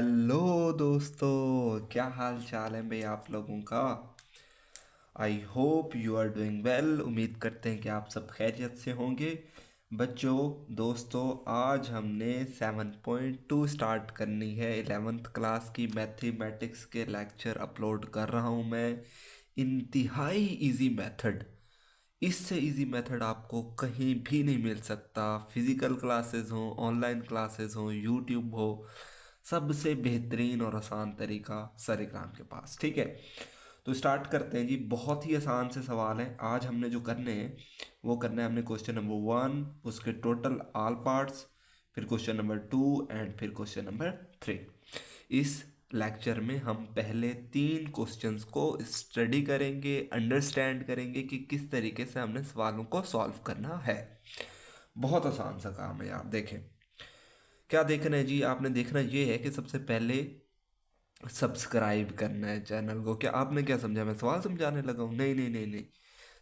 Hello दोस्तों, क्या हाल चाल है भाई आप लोगों का। I hope you are doing well. उम्मीद करते हैं कि आप सब खैरियत से होंगे। बच्चों, दोस्तों, आज हमने 7.2 स्टार्ट करनी है। 11th क्लास की मैथमेटिक्स के लेक्चर अपलोड कर रहा हूँ मैं। इंतहाई इजी मेथड, इससे इजी मेथड आपको कहीं भी नहीं मिल सकता। फिजिकल क्लासेस हो, ऑनलाइन क्लासेस हो, यूट्यूब हो, सबसे बेहतरीन और आसान तरीका सर इकराम के पास। ठीक है, तो स्टार्ट करते हैं जी। बहुत ही आसान से सवाल है। आज हमने जो करने हैं वो करना है हमने क्वेश्चन नंबर 1, उसके टोटल ऑल पार्ट्स, फिर क्वेश्चन नंबर 2 एंड फिर क्वेश्चन नंबर 3। इस लेक्चर में हम पहले 3 क्वेश्चंस को स्टडी करेंगे, अंडरस्टैंड करेंगे कि किस तरीके से हमने सवालों को सॉल्व करना है। बहुत आसान सा काम है यार। देखें, क्या देखना है जी, आपने देखना ये है कि सबसे पहले सब्सक्राइब करना है चैनल को। क्या आपने क्या समझा, मैं सवाल समझाने लगा हूँ? नहीं नहीं नहीं नहीं,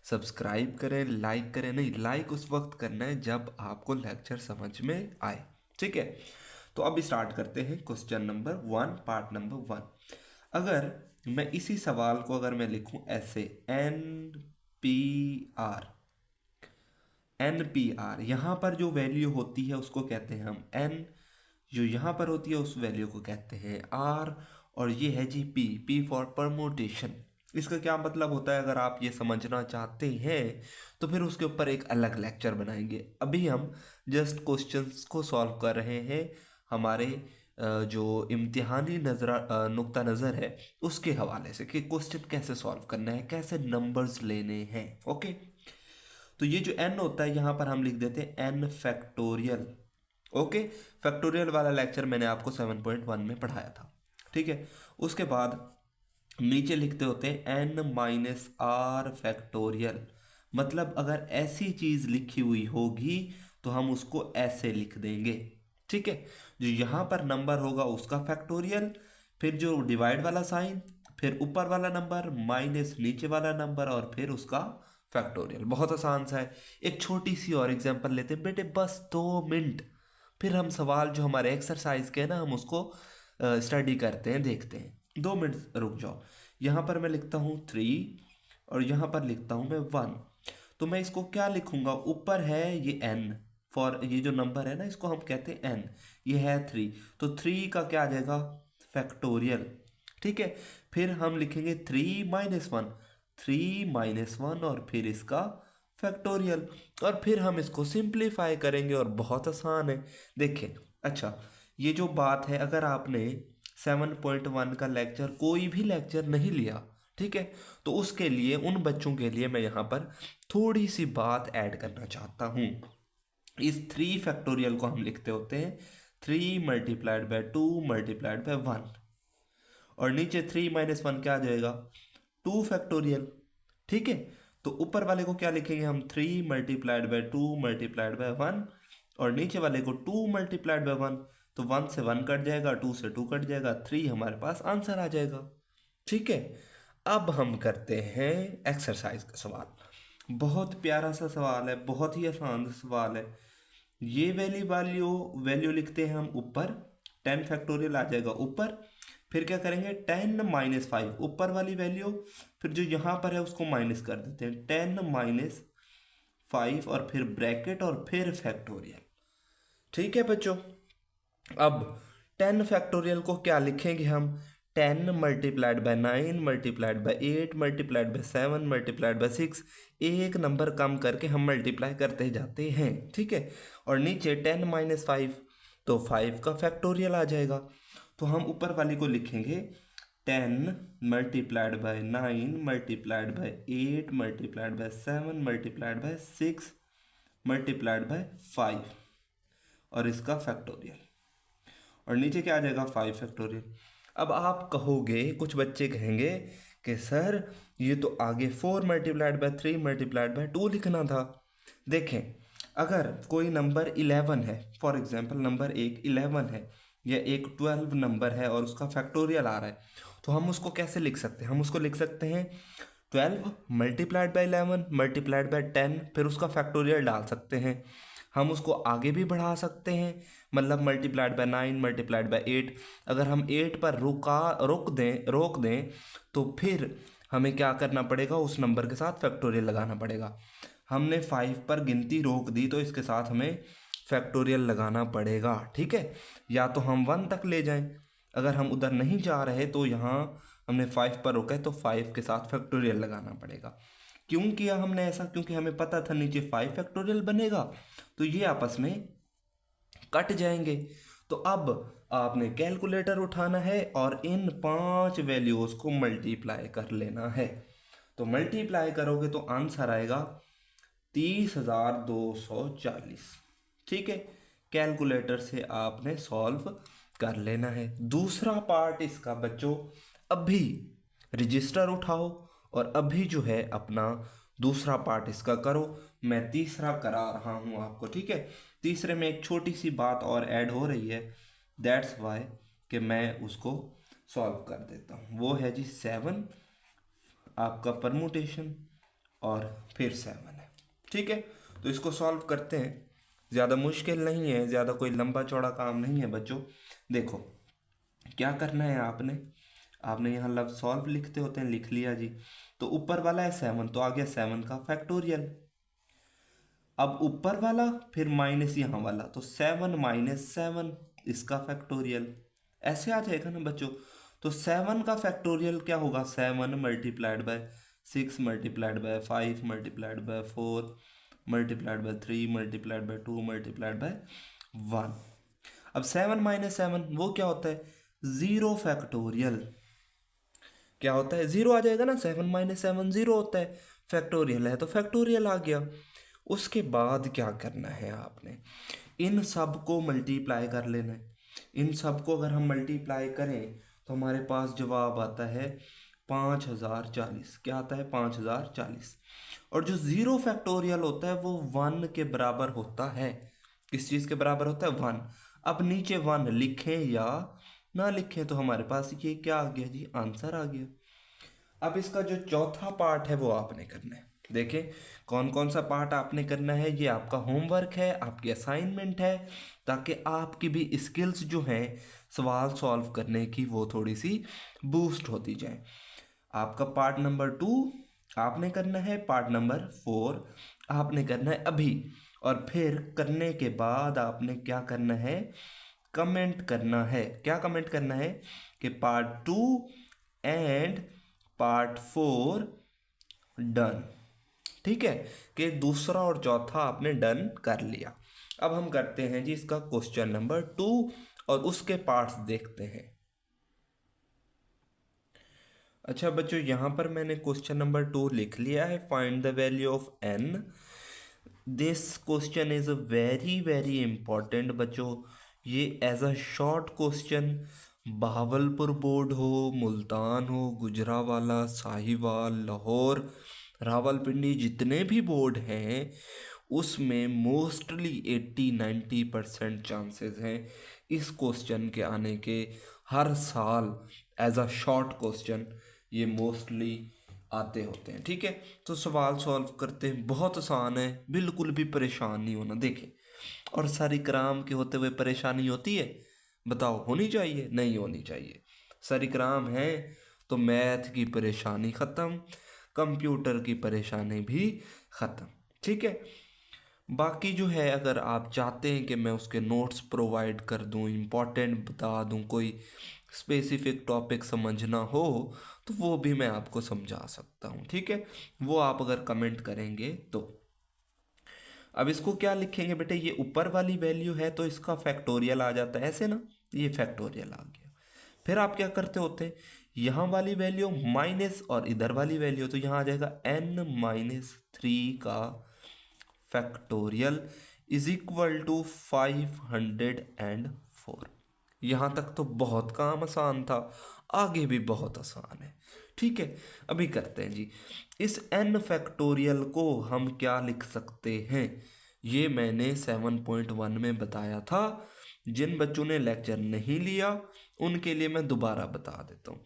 सब्सक्राइब करें, लाइक करें। नहीं, लाइक उस वक्त करना है जब आपको लेक्चर समझ में आए। ठीक है, तो अब स्टार्ट करते हैं क्वेश्चन नंबर 1, पार्ट नंबर 1। अगर मैं इसी सवाल को अगर मैं लिखूं ऐसे, NPR, NPR, यहाँ पर जो वैल्यू होती है उसको कहते हैं हम N, जो यहाँ पर होती है उस वैल्यू को कहते हैं R, और ये है जी P फॉर परमुटेशन। इसका क्या मतलब होता है, अगर आप ये समझना चाहते हैं तो फिर उसके ऊपर एक अलग लेक्चर बनाएंगे। अभी हम जस्ट क्वेश्चंस को सॉल्व कर रहे हैं हमारे जो इम्तिहानी नुक्ता नज़र है उसके हवाले से, कि क्वेश्चन कैसे सॉल्व करना है, कैसे नंबर्स लेने हैं। ओके, तो ये जो n होता है यहाँ पर हम लिख देते हैं n फैक्टोरियल। ओके, फैक्टोरियल वाला लेक्चर मैंने आपको 7.1 में पढ़ाया था। ठीक है, उसके बाद नीचे लिखते होते हैं n-r फैक्टोरियल। मतलब अगर ऐसी चीज लिखी हुई होगी तो हम उसको ऐसे लिख देंगे। ठीक है, जो यहाँ पर नंबर होगा उसका फैक्टोरियल, फिर जो डिवाइड वाला साइन, फिर ऊपर वाला नंबर माइनस नीचे वाला नंबर, और फिर उसका फैक्टोरियल। बहुत आसान सा है। एक छोटी सी और एग्जांपल लेते हैं बेटे, बस 2 मिनट, फिर हम सवाल जो हमारे एक्सरसाइज के हैं ना हम उसको स्टडी करते हैं, देखते हैं। 2 मिनट रुक जाओ। यहाँ पर मैं लिखता हूँ 3 और यहाँ पर लिखता हूँ मैं 1। तो मैं इसको क्या लिखूंगा, ऊपर है ये n, फॉर ये जो नंबर है ना इसको हम कहते हैं n, ये है 3, तो 3 का क्या आ जाएगा, फैक्टोरियल। ठीक है, फिर हम लिखेंगे 3-1, 3-1 और फिर इसका फैक्टोरियल, और फिर हम इसको सिंप्लीफाई करेंगे और बहुत आसान है। देखें, अच्छा, ये जो बात है, अगर आपने 7.1 का लेक्चर, कोई भी लेक्चर नहीं लिया, ठीक है, तो उसके लिए, उन बच्चों के लिए मैं यहाँ पर थोड़ी सी बात ऐड करना चाहता हूँ। इस 3 फैक्टोरियल को हम लिखते होते हैं 3 × 2 × 1, और नीचे 3-1 क्या आ जाएगा, 2 फैक्टोरियल। ठीक है, तो ऊपर वाले को क्या लिखेंगे हम, 3 × 2 × 1, और नीचे वाले को 2 × 1, तो 1 से 1 कट जाएगा, 2 से 2 कट जाएगा, 3 हमारे पास आंसर आ जाएगा। ठीक है, अब हम करते हैं एक्सरसाइज का सवाल। बहुत प्यारा सा सवाल है, बहुत ही आसान सा सवाल है। ये वैल्यू वैल्यू वैल्यू लिखते हैं हम ऊपर, 10 फैक्टोरियल आ जाएगा ऊपर। फिर क्या करेंगे, 10-5 ऊपर वाली वैल्यू, फिर जो यहाँ पर है उसको माइनस कर देते हैं, 10-5 और फिर ब्रैकेट और फिर फैक्टोरियल। ठीक है बच्चों, अब 10 फैक्टोरियल को क्या लिखेंगे हम, 10 × 9 × 8 × 7 × 6 एक नंबर कम करके हम मल्टीप्लाई करते जाते हैं। ठीक है, और नीचे 10-5, तो 5 का फैक्टोरियल आ जाएगा। तो हम ऊपर वाली को लिखेंगे 10 × 9 × 8 × 7 × 6 × 5 और इसका फैक्टोरियल, और नीचे क्या आ जाएगा, 5 फैक्टोरियल। अब आप कहोगे, कुछ बच्चे कहेंगे कि सर ये तो आगे 4 × 3 × 2 लिखना था। देखें, अगर कोई नंबर 11 है, फॉर एग्जांपल नंबर 11 है, या एक 12 नंबर है और उसका फैक्टोरियल आ रहा है, तो हम उसको कैसे लिख सकते हैं, हम उसको लिख सकते हैं 12 × 11 × 10, फिर उसका फैक्टोरियल डाल सकते हैं। हम उसको आगे भी बढ़ा सकते हैं, मतलब मल्टीप्लाइड बाय 9 मल्टीप्लाइड बाय 8। अगर हम 8 पर रोक दें तो फिर हमें क्या करना पड़ेगा, उस नंबर के साथ फैक्टोरियल लगाना पड़ेगा। हमने 5 पर गिनती रोक दी तो इसके साथ हमें फैक्टोरियल लगाना पड़ेगा, ठीक है। या तो हम 1 तक ले जाएं, अगर हम उधर नहीं जा रहे तो यहाँ हमने 5 पर रोका है तो 5 के साथ फैक्टोरियल लगाना पड़ेगा। क्यों किया हमने ऐसा, क्योंकि हमें पता था नीचे 5 फैक्टोरियल बनेगा तो ये आपस में कट जाएंगे। तो अब आपने कैलकुलेटर उठाना है और इन 5 वैल्यूज़ को मल्टीप्लाई कर लेना है। तो मल्टीप्लाई करोगे तो आंसर आएगा 30,240, ठीक है। कैलकुलेटर से आपने सॉल्व कर लेना है। दूसरा पार्ट इसका बच्चों, अभी रजिस्टर उठाओ और अभी जो है अपना दूसरा पार्ट इसका करो। मैं तीसरा करा रहा हूँ आपको, ठीक है। तीसरे में एक छोटी सी बात और ऐड हो रही है, दैट्स वाई कि मैं उसको सॉल्व कर देता हूँ। वो है जी 7 आपका परमुटेशन और फिर 7 है, ठीक है। तो इसको सॉल्व करते हैं, ज़्यादा मुश्किल नहीं है, ज़्यादा कोई लंबा चौड़ा काम नहीं है बच्चों। देखो क्या करना है, आपने यहाँ लव सॉल्व लिखते होते हैं, लिख लिया जी। तो ऊपर वाला है 7 तो आ गया 7 का फैक्टोरियल। अब ऊपर वाला फिर माइनस यहाँ वाला, तो 7 माइनस 7 इसका फैक्टोरियल ऐसे आ जाएगा ना बच्चों। तो 7 का फैक्टोरियल क्या होगा, 7 multiplied by 6 multiplied by 5 multiplied by 4 multiplied by 3 multiplied by 2 multiplied by 1। अब 7 माइनस 7 वो क्या होता है, 0 फैक्टोरियल। क्या होता है, 0 आ जाएगा ना, 7 माइनस 7 0 होता है, फैक्टोरियल है तो फैक्टोरियल आ गया। उसके बाद क्या करना है, आपने इन सब को मल्टीप्लाई कर लेना है। इन सब को अगर हम मल्टीप्लाई करें तो हमारे पास जवाब आता है 5040। क्या आता है, 5040। और जो 0 फैक्टोरियल होता है वो 1 के बराबर होता है। किस चीज़ के बराबर होता है, 1। अब नीचे 1 लिखें या ना लिखें तो हमारे पास ये क्या आ गया जी, आंसर आ गया। अब इसका जो चौथा पार्ट है वो आपने करना है। देखें कौन कौन सा पार्ट आपने करना है, ये आपका होमवर्क है, आपकी असाइनमेंट है, ताकि आपकी भी स्किल्स जो हैं सवाल सॉल्व करने की वो थोड़ी सी बूस्ट होती जाए। आपका पार्ट नंबर 2 आपने करना है, पार्ट नंबर 4 आपने करना है अभी। और फिर करने के बाद आपने क्या करना है, कमेंट करना है। क्या कमेंट करना है कि पार्ट 2 एंड पार्ट 4 डन, ठीक है, कि दूसरा और चौथा आपने डन कर लिया। अब हम करते हैं जी इसका क्वेश्चन नंबर 2 और उसके पार्ट्स देखते हैं। अच्छा बच्चों, यहाँ पर मैंने क्वेश्चन नंबर 2 लिख लिया है, find the value of n। This question is very very important बच्चों। ये as a short question Bahawalpur board हो, मुल्तान हो, गुजरावाला, साहिवाल, लाहौर, रावलपिंडी, जितने भी बोर्ड हैं उसमें मोस्टली 80-90% चांसेस हैं इस क्वेश्चन के आने के। हर साल एज अ शॉर्ट क्वेश्चन ये मोस्टली आते होते हैं, ठीक है। तो सवाल सॉल्व करते हैं, बहुत आसान है, बिल्कुल भी परेशान नहीं होना। देखें, और सारी कराम के होते हुए परेशानी होती है, बताओ होनी चाहिए, नहीं होनी चाहिए। सारी कराम है तो मैथ की परेशानी ख़त्म, कंप्यूटर की परेशानी भी ख़त्म, ठीक है। बाकी जो है अगर आप चाहते हैं कि मैं उसके नोट्स प्रोवाइड कर दूं, इम्पोर्टेंट बता दूं, कोई स्पेसिफिक टॉपिक समझना हो तो वो भी मैं आपको समझा सकता हूं, ठीक है। वो आप अगर कमेंट करेंगे तो। अब इसको क्या लिखेंगे बेटे, ये ऊपर वाली वैल्यू है तो इसका फैक्टोरियल आ जाता है ऐसे ना, ये फैक्टोरियल आ गया। फिर आप क्या करते होते हैं, यहाँ वाली वैल्यू माइनस और इधर वाली वैल्यू, तो यहाँ आ जाएगा n-3 का फैक्टोरियल इज इक्वल टू 504। यहाँ तक तो बहुत काम आसान था, आगे भी बहुत आसान है, ठीक है। अभी करते हैं जी, इस n फैक्टोरियल को हम क्या लिख सकते हैं, ये मैंने 7.1 में बताया था। जिन बच्चों ने लेक्चर नहीं लिया उनके लिए मैं दोबारा बता देता हूँ।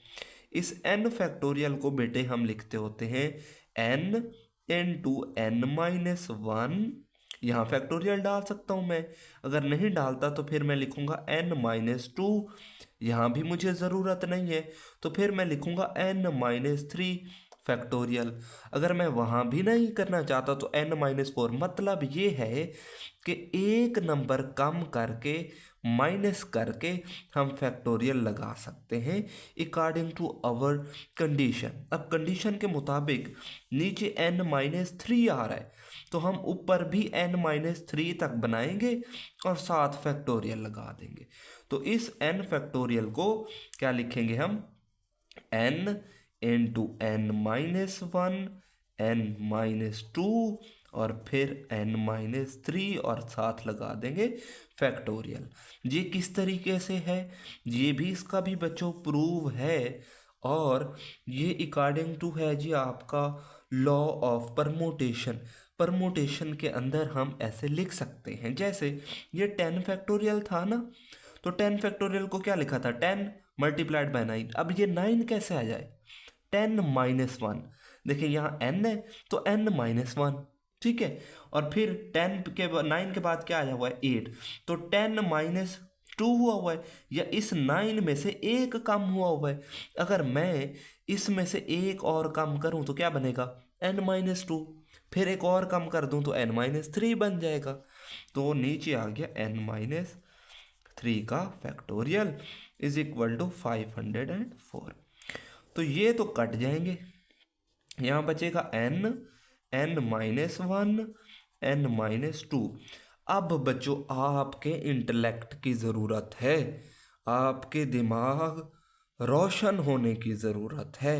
इस n फैक्टोरियल को बेटे हम लिखते होते हैं n इंटू n-1 यहाँ फैक्टोरियल डाल सकता हूँ मैं। अगर नहीं डालता तो फिर मैं लिखूँगा n-2, यहाँ भी मुझे ज़रूरत नहीं है तो फिर मैं लिखूँगा n-3 फैक्टोरियल। अगर मैं वहाँ भी नहीं करना चाहता तो n-4। मतलब ये है कि एक नंबर कम करके माइनस करके हम फैक्टोरियल लगा सकते हैं अकॉर्डिंग टू आवर कंडीशन। अब कंडीशन के मुताबिक नीचे n-3 आ रहा है तो हम ऊपर भी n-3 तक बनाएंगे और साथ फैक्टोरियल लगा देंगे। तो इस n फैक्टोरियल को क्या लिखेंगे हम, n इंटू n-1 n-2 और फिर n-3 और साथ लगा देंगे फैक्टोरियल। ये किस तरीके से है, ये भी इसका भी बच्चों प्रूव है और ये अकॉर्डिंग टू है जी आपका लॉ ऑफ परमुटेशन। परमुटेशन के अंदर हम ऐसे लिख सकते हैं, जैसे ये 10 फैक्टोरियल था ना, तो 10 फैक्टोरियल को क्या लिखा था, 10 मल्टीप्लाइड बाय 9। अब ये 9 कैसे आ जाए, 10-1। देखिए यहाँ n है तो n-1, ठीक है। और फिर 9 के बाद क्या आया हुआ है, 8, तो 10-2 हुआ है, या इस 9 में से एक कम हुआ है। अगर मैं इसमें से एक और कम करूं तो क्या बनेगा, n-2, फिर एक और कम कर दूं तो n-3 बन जाएगा। तो नीचे आ गया n-3 का फैक्टोरियल इज इक्वल टू 504। तो ये तो कट जाएंगे, यहाँ बचेगा n, n-1, n-2। अब बच्चों आपके इंटेलेक्ट की ज़रूरत है, आपके दिमाग रोशन होने की ज़रूरत है,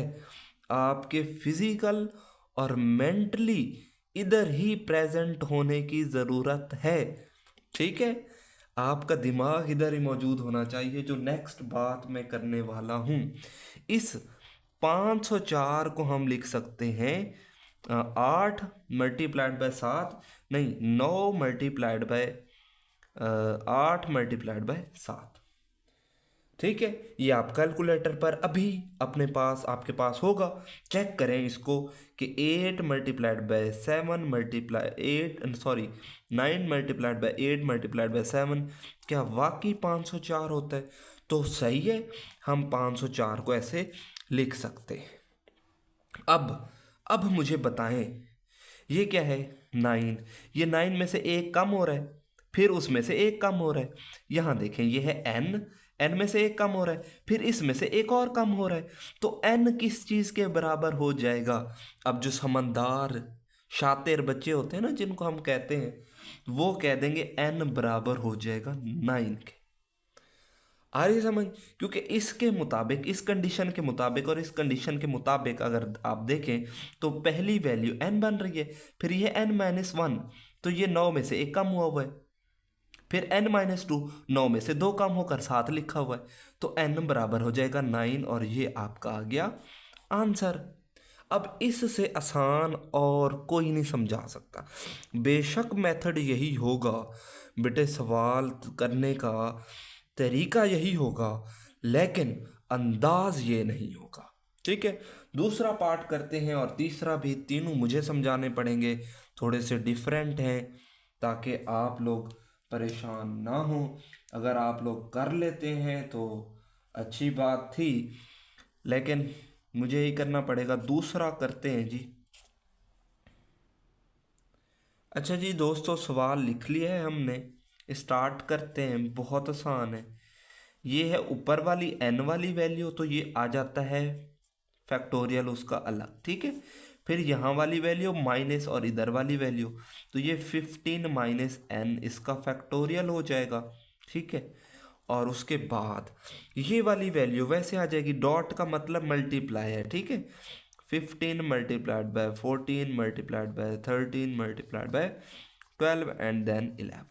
आपके फिजिकल और मेंटली इधर ही प्रेजेंट होने की ज़रूरत है, ठीक है। आपका दिमाग इधर ही मौजूद होना चाहिए, जो नेक्स्ट बात मैं करने वाला हूँ। इस 504 को हम लिख सकते हैं 8 मल्टीप्लाइड बाय 7, नहीं 9 मल्टीप्लाइड बाय 8 मल्टीप्लाइड बाय 7, ठीक है। ये आप कैलकुलेटर पर अभी अपने पास आपके पास होगा, चेक करें इसको कि 8 multiplied by 7 9 multiplied by 8 multiplied by 7 क्या वाकई 504 होता है। तो सही है, हम 504 को ऐसे लिख सकते हैं। अब मुझे बताएं ये क्या है, 9। ये 9 में से एक कम हो रहा है, फिर उसमें से एक कम हो रहा है। यहाँ देखें ये है n में से एक कम हो रहा है, फिर इसमें से एक और कम हो रहा है। तो n किस चीज़ के बराबर हो जाएगा। अब जो समझदार शातिर बच्चे होते हैं ना, जिनको हम कहते हैं, वो कह देंगे n बराबर हो जाएगा 9 के। आ रही समझ, क्योंकि इसके मुताबिक, इस कंडीशन के मुताबिक और इस कंडीशन के मुताबिक अगर आप देखें तो पहली वैल्यू n बन रही है, फिर ये n-1, तो ये 9 में से एक कम हुआ है, फिर n-2, 9 में से 2 कम होकर 7 लिखा हुआ है, तो n बराबर हो जाएगा 9 और ये आपका आ गया आंसर। अब इससे आसान और कोई नहीं समझा सकता। बेशक मेथड यही होगा बेटे, सवाल करने का तरीका यही होगा, लेकिन अंदाज ये नहीं होगा, ठीक है। दूसरा पार्ट करते हैं और तीसरा भी, तीनों मुझे समझाने पड़ेंगे, थोड़े से डिफरेंट हैं ताकि आप लोग परेशान ना हो। अगर आप लोग कर लेते हैं तो अच्छी बात थी, लेकिन मुझे ही करना पड़ेगा। दूसरा करते हैं जी। अच्छा जी दोस्तों, सवाल लिख लिया है हमने, स्टार्ट करते हैं। बहुत आसान है। ये है ऊपर वाली n वाली वैल्यू, तो ये आ जाता है फैक्टोरियल उसका अलग, ठीक है। फिर यहाँ वाली वैल्यू माइनस और इधर वाली वैल्यू, तो ये 15 - n इसका फैक्टोरियल हो जाएगा, ठीक है। और उसके बाद ये वाली वैल्यू वैसे आ जाएगी, डॉट का मतलब मल्टीप्लाई है, ठीक है। 15 multiplied by 14 multiplied by 13 multiplied by 12 and then 11,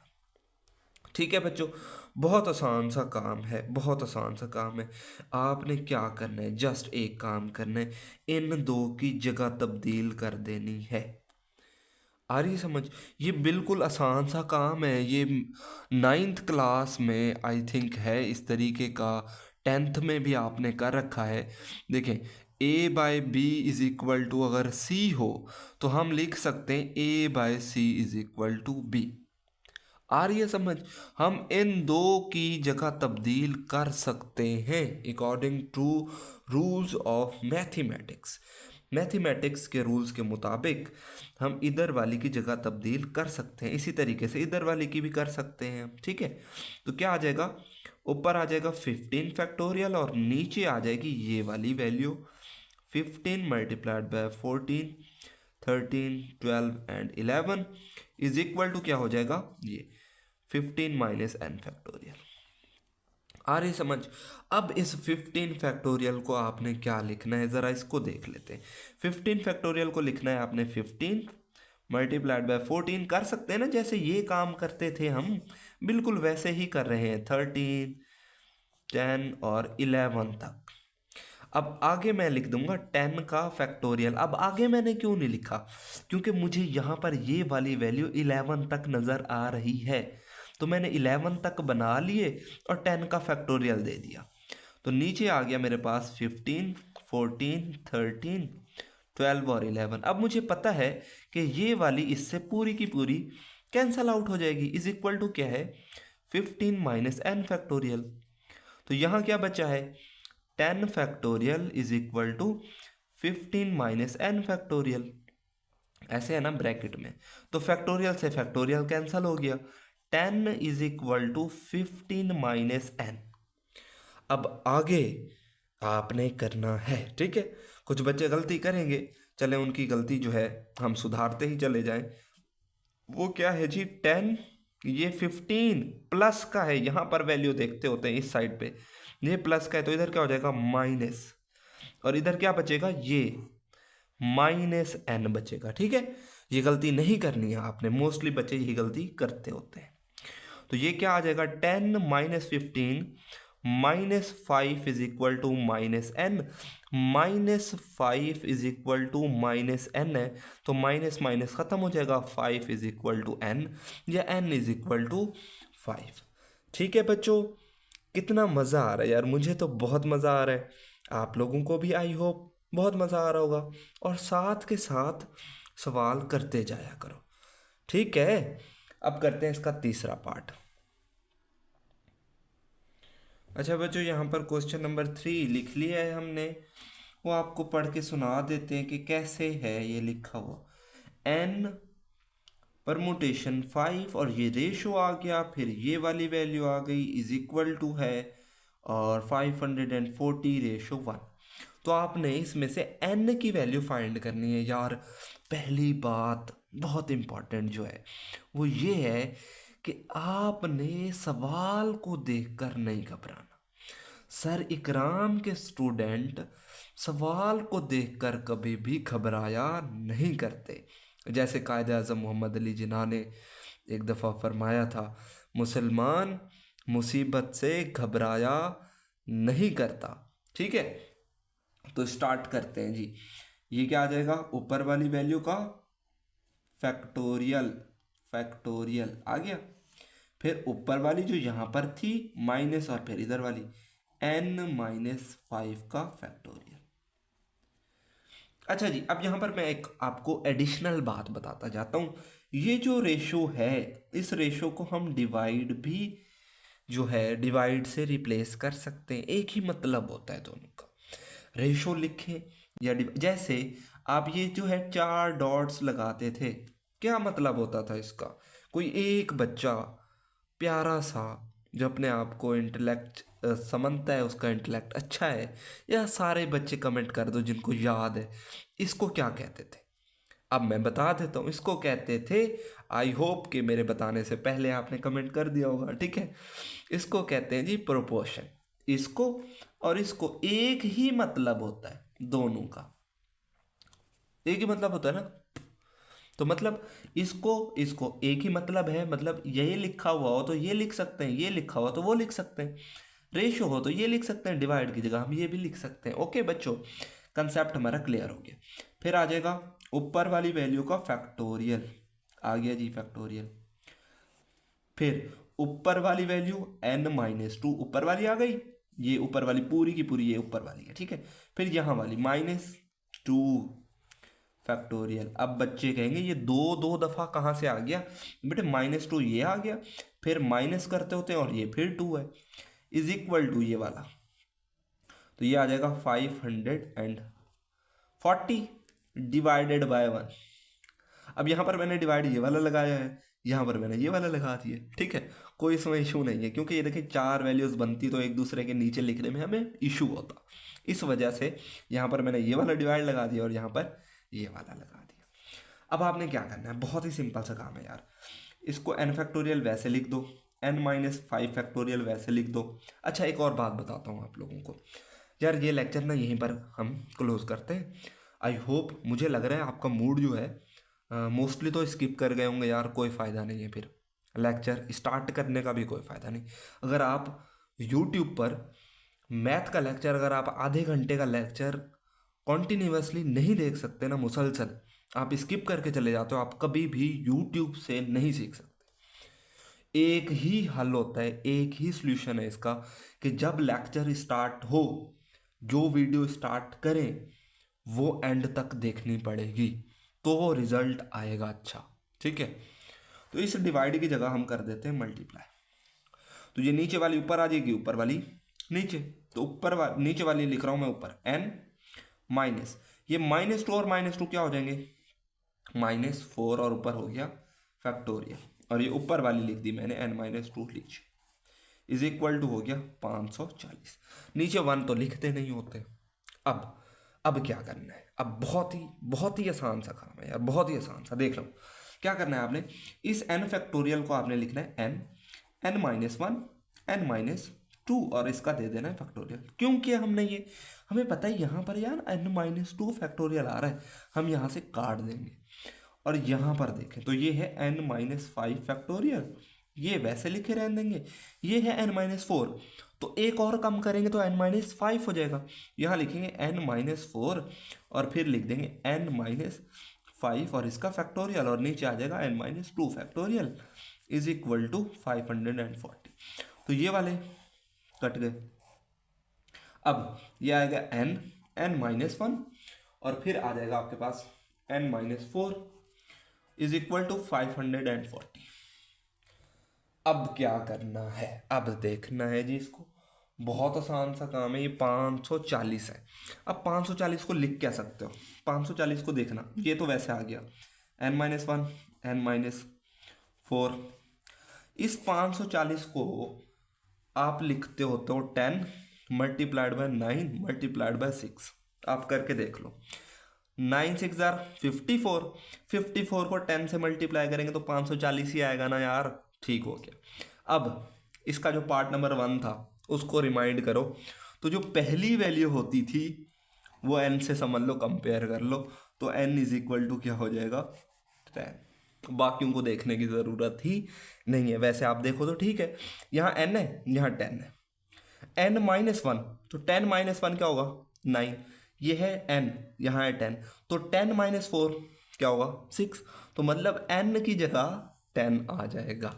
ठीक है बच्चों। बहुत आसान सा काम है, बहुत आसान सा काम है। आपने क्या करना है, जस्ट एक काम करना है, इन दो की जगह तब्दील कर देनी है। आ रही समझ, ये बिल्कुल आसान सा काम है। ये 9th क्लास में आई थिंक है इस तरीके का, 10th में भी आपने कर रखा है। देखें, A by B is equal to अगर सी हो तो हम लिख सकते हैं A by C is equal to B. आ रही है समझ? हम इन दो की जगह तब्दील कर सकते हैं according to rules of mathematics. Mathematics के रूल्स के मुताबिक हम इधर वाली की जगह तब्दील कर सकते हैं, इसी तरीके से इधर वाली की भी कर सकते हैं। ठीक है, तो क्या आ जाएगा? ऊपर आ जाएगा 15 फैक्टोरियल और नीचे आ जाएगी ये वाली value 15 multiplied by 14, 13, 12 and 11 is equal to क्या हो जाएगा? ये 15 माइनस एन फैक्टोरियल। आ रही समझ? अब इस 15 फैक्टोरियल को आपने क्या लिखना है, ज़रा इसको देख लेते हैं। 15 फैक्टोरियल को लिखना है आपने 15 मल्टीप्लाइड बाय 14 कर सकते हैं ना, जैसे ये काम करते थे हम, बिल्कुल वैसे ही कर रहे हैं 13, 10 और 11 तक। अब आगे मैं लिख दूंगा 10 का फैक्टोरियल। अब आगे मैंने क्यों नहीं लिखा? क्योंकि मुझे यहाँ पर ये वाली वैल्यू 11 तक नज़र आ रही है, तो मैंने 11 तक बना लिए और 10 का फैक्टोरियल दे दिया। तो नीचे आ गया मेरे पास 15, 14, 13, 12 और 11। अब मुझे पता है कि ये वाली इससे पूरी की पूरी कैंसल आउट हो जाएगी। इज इक्वल टू क्या है? 15 माइनस एन फैक्टोरियल। तो यहाँ क्या बचा है? 10 factorial is equal to 15 minus n factorial, ऐसे है ना ब्रैकेट में। तो फैक्टोरियल से फैक्टोरियल कैंसिल हो गया। 10 is equal to 15 minus n. अब आगे आपने करना है, ठीक है? कुछ बच्चे गलती करेंगे, चले उनकी गलती जो है हम सुधारते ही चले जाएं। वो क्या है जी? 10, ये 15 प्लस का है, यहाँ पर वैल्यू देखते होते हैं इस साइड पे, ये प्लस का है तो इधर क्या हो जाएगा? माइनस, और इधर क्या बचेगा? ये माइनस एन बचेगा। ठीक है, ये गलती नहीं करनी है आपने, मोस्टली बच्चे यही गलती करते होते हैं। तो ये क्या आ जाएगा? 10 minus 15 minus 5 is equal to minus n. Minus 5 is equal to minus n है, तो माइनस माइनस खत्म हो जाएगा, 5 इज इक्वल टू एन, या एन इज इक्वल टू 5। ठीक है बच्चों, कितना मज़ा आ रहा है यार, मुझे तो बहुत मज़ा आ रहा है, आप लोगों को भी आई होप बहुत मज़ा आ रहा होगा। और साथ के साथ सवाल करते जाया करो, ठीक है? अब करते हैं इसका तीसरा पार्ट। अच्छा बच्चों, यहाँ पर क्वेश्चन नंबर 3 लिख लिया है हमने, वो आपको पढ़ के सुना देते हैं कि कैसे है ये लिखा हुआ। एन परमुटेशन 5 और ये रेशो आ गया, फिर ये वाली वैल्यू आ गई इज इक्वल टू है और 540 रेशो 1। तो आपने इसमें से n की वैल्यू फाइंड करनी है यार। पहली बात बहुत इम्पॉर्टेंट जो है वो ये है कि आपने सवाल को देखकर नहीं घबराना। सर इकराम के स्टूडेंट सवाल को देखकर कभी भी घबराया नहीं करते। जैसे कायदे आज़म मोहम्मद अली जिन्ना ने एक दफ़ा फरमाया था, मुसलमान मुसीबत से घबराया नहीं करता। ठीक है, तो स्टार्ट करते हैं जी। ये क्या आ जाएगा? ऊपर वाली वैल्यू का फैक्टोरियल, फैक्टोरियल आ गया, फिर ऊपर वाली जो यहाँ पर थी माइनस, और फिर इधर वाली n-5 का फैक्टोरियल। अच्छा जी, अब यहाँ पर मैं एक आपको एडिशनल बात बताता जाता हूँ। ये जो रेशो है, इस रेशो को हम डिवाइड भी जो है डिवाइड से रिप्लेस कर सकते हैं, एक ही मतलब होता है दोनों का। रेशो लिखें या जैसे आप ये जो है 4 डॉट्स लगाते थे, क्या मतलब होता था इसका? कोई एक बच्चा प्यारा सा जो अपने आप को इंटेलेक्ट समझता है, उसका इंटेलेक्ट अच्छा है, या सारे बच्चे कमेंट कर दो जिनको याद है, इसको क्या कहते थे? अब मैं बता देता हूँ, इसको कहते थे, आई होप कि मेरे बताने से पहले आपने कमेंट कर दिया होगा। ठीक है, इसको कहते हैं जी प्रोपोर्शन। इसको और इसको एक ही मतलब होता है, दोनों का एक ही मतलब होता है ना। तो मतलब इसको इसको एक ही मतलब है, मतलब ये लिखा हुआ हो तो ये लिख सकते हैं, ये लिखा हुआ तो वो लिख सकते हैं, रेशो हो तो ये लिख सकते हैं, डिवाइड की जगह हम ये भी लिख सकते हैं। ओके बच्चों, कंसेप्ट हमारा क्लियर हो गया। फिर आ जाएगा ऊपर वाली वैल्यू का फैक्टोरियल, आ गया जी फैक्टोरियल। फिर ऊपर वाली वैल्यू n-2 ऊपर वाली आ गई, ये ऊपर वाली पूरी की पूरी ये ऊपर वाली है, ठीक है। फिर यहाँ वाली -2 फैक्टोरियल। अब बच्चे कहेंगे ये दो दफ़ा कहाँ से आ गया बेटे, -2 ये आ गया, फिर माइनस करते होते हैं और ये फिर 2 है, इज इक्वल टू ये वाला, तो ये आ जाएगा 540 डिवाइडेड बाय 1। अब यहाँ पर मैंने डिवाइड ये वाला लगाया है, यहाँ पर मैंने ये वाला लगा दिया, ठीक है। कोई इसमें इशू नहीं है, क्योंकि ये देखिए 4 वैल्यूज़ बनती तो एक दूसरे के नीचे लिखने में हमें इशू होता, इस वजह से यहाँ पर मैंने ये वाला डिवाइड लगा दिया और यहाँ पर ये वाला लगा दिया। अब आपने क्या करना है, बहुत ही सिंपल सा काम है यार। इसको n फैक्टोरियल वैसे लिख दो, n-5 फैक्टोरियल वैसे लिख दो। अच्छा एक और बात बताता हूँ आप लोगों को यार, ये लेक्चर ना यहीं पर हम क्लोज करते हैं। आई होप, मुझे लग रहा है आपका मूड जो है मोस्टली तो स्किप कर गए होंगे यार, कोई फ़ायदा नहीं है, फिर लेक्चर स्टार्ट करने का भी कोई फ़ायदा नहीं। अगर आप यूट्यूब पर मैथ का लेक्चर, अगर आप आधे घंटे का लेक्चर कॉन्टीन्यूसली नहीं देख सकते ना, मुसलसल आप स्किप करके चले जाते हो, आप कभी भी यूट्यूब से नहीं सीख सकते। एक ही हल होता है, एक ही सॉल्यूशन है इसका, कि जब लेक्चर स्टार्ट हो, जो वीडियो स्टार्ट करें वो एंड तक देखनी पड़ेगी, तो वो रिजल्ट आएगा अच्छा, ठीक है। तो इस डिवाइड की जगह हम कर देते हैं मल्टीप्लाई, तो ये नीचे वाली ऊपर आ जाएगी, ऊपर वाली नीचे, तो नीचे वाली लिख रहा हूँ मैं ऊपर n माइनस, ये -2 और -2 क्या हो जाएंगे, -4 और ऊपर हो गया फैक्टोरियल, और ये ऊपर वाली लिख दी मैंने n-2 लीजिए, इज इक्वल टू हो गया 540। नीचे 1 तो लिखते नहीं होते। अब क्या करना है, अब बहुत ही आसान सा काम है यार, बहुत ही आसान सा, देख लो क्या करना है आपने। इस n फैक्टोरियल को आपने लिखना है n-1 n-2 और इसका दे देना है फैक्टोरियल। क्यों किया हमने ये, हमें पता है यहाँ पर यार n-2 फैक्टोरियल आ रहा है, हम यहाँ से काट देंगे। और यहाँ पर देखें तो ये है n-5 फैक्टोरियल, ये वैसे लिखे रहने देंगे, ये है n-4, तो एक और कम करेंगे तो n-5 हो जाएगा। यहाँ लिखेंगे n-4 और फिर लिख देंगे n-5 और इसका फैक्टोरियल, और नीचे आ जाएगा n-2 factorial is equal to 540। तो ये वाले कट गए। अब ये आएगा n-1 और फिर आ जाएगा आपके पास n-4 इज इक्वल टू 540। अब क्या करना है, अब देखना है जी इसको, बहुत आसान सा काम है। ये 540 है। अब 540 को लिख क्या सकते हो, 540 को देखना, ये तो वैसे आ गया n-1 n-4। इस 540 को आप लिखते होते हो 10 मल्टीप्लाइड बाय 9 मल्टीप्लाइड बाय 6। आप करके देख लो, 9 6 54, 54 को 10 से मल्टीप्लाई करेंगे तो 540 ही आएगा ना यार, ठीक हो गया। अब इसका जो पार्ट नंबर 1 था उसको रिमाइंड करो, तो जो पहली वैल्यू होती थी वो n से समझ लो, कंपेयर कर लो, तो n इज इक्वल टू क्या हो जाएगा 10। बाकियों को देखने की ज़रूरत ही नहीं है, वैसे आप देखो तो ठीक है, यहाँ n है यहाँ 10 है, n-1 तो 10 - 1 क्या होगा 9, ये है n यहाँ है 10, तो 10 - 4 क्या होगा 6, तो मतलब n की जगह 10 आ जाएगा।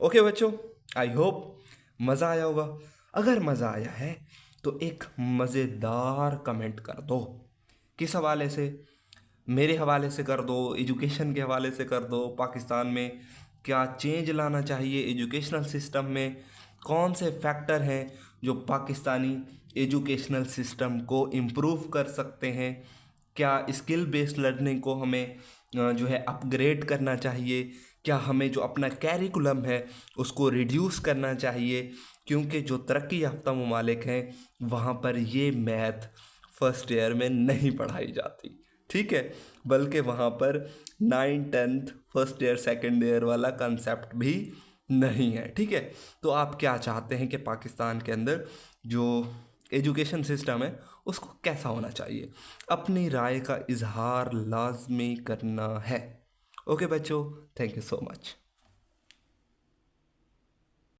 ओके बच्चों, आई होप मज़ा आया होगा। अगर मज़ा आया है तो एक मज़ेदार कमेंट कर दो, किस हवाले से, मेरे हवाले से कर दो, एजुकेशन के हवाले से कर दो, पाकिस्तान में क्या चेंज लाना चाहिए एजुकेशनल सिस्टम में, कौन से फैक्टर हैं जो पाकिस्तानी एजुकेशनल सिस्टम को इम्प्रूव कर सकते हैं, क्या स्किल बेस्ड लर्निंग को हमें जो है अपग्रेड करना चाहिए, क्या हमें जो अपना कैरिकुलम है उसको रिड्यूस करना चाहिए, क्योंकि जो तरक्की याफ्ता ममालिक हैं वहाँ पर ये मैथ फर्स्ट ईयर में नहीं पढ़ाई जाती, ठीक है, बल्कि वहाँ पर 9 10th first year second year वाला कंसेप्ट भी नहीं है, ठीक है। तो आप क्या चाहते हैं कि पाकिस्तान के अंदर जो एजुकेशन सिस्टम है उसको कैसा होना चाहिए, अपनी राय का इजहार लाजमी करना है। ओके बच्चों, थैंक यू सो मच।